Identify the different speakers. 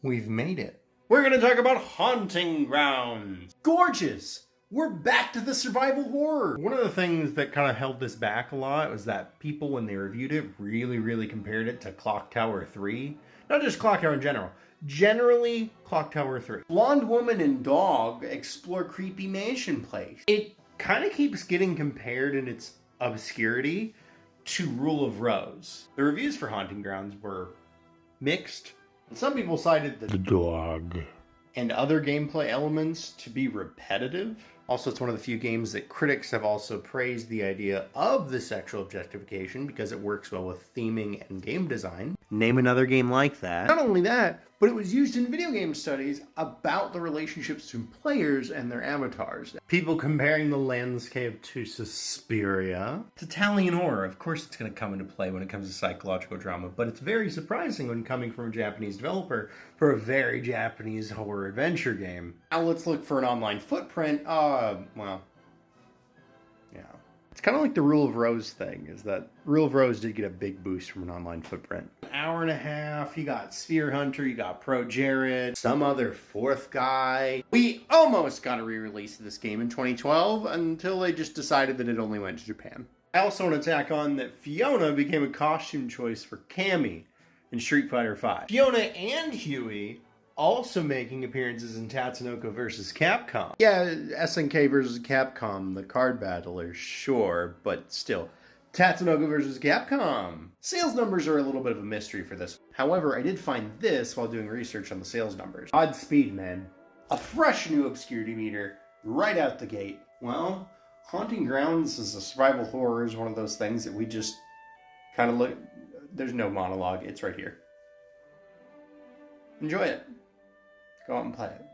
Speaker 1: We've made it. We're going to talk about Haunting Grounds. Gorgeous! We're back to the survival horror. One of the things that kind of held this back a lot was that people, when they reviewed it, really compared it to Clock Tower 3. Not just Clock Tower in general. Generally, Clock Tower 3. Blonde woman and dog explore creepy mansion place. It kind of keeps getting compared in its obscurity to Rule of Rose. The reviews for Haunting Grounds were mixed. Some people cited the dog and other gameplay elements to be repetitive. Also, it's one of the few games that critics have also praised the idea of the sexual objectification because it works well with theming and game design. Name another game like that. Not only that, but it was used in video game studies about the relationships between players and their avatars. People comparing the landscape to Suspiria. It's Italian horror. Of course it's going to come into play when it comes to psychological drama, but it's very surprising when coming from a Japanese developer for a very Japanese horror adventure game. Now let's look for an online footprint. Well, yeah. It's kind of like the Rule of Rose thing, is that Rule of Rose did get a big boost from an online footprint. An hour and a half, you got Sphere Hunter, you got Pro Jared, some other fourth guy. We almost got a re-release of this game in 2012 until they just decided that it only went to Japan. I also want to tack on that Fiona became a costume choice for Cammy in Street Fighter V. Fiona and Huey also making appearances in Tatsunoko vs. Capcom. Yeah, SNK vs. Capcom, the card battlers, sure, but still. Tatsunoko vs. Capcom. Sales numbers are a little bit of a mystery for this. However, I did find this while doing research on the sales numbers. Godspeed, man. A fresh new obscurity meter right out the gate. Well, Haunting Grounds as a survival horror is one of those things that we just kind of look... There's no monologue, it's right here. Enjoy it. Go out and play it.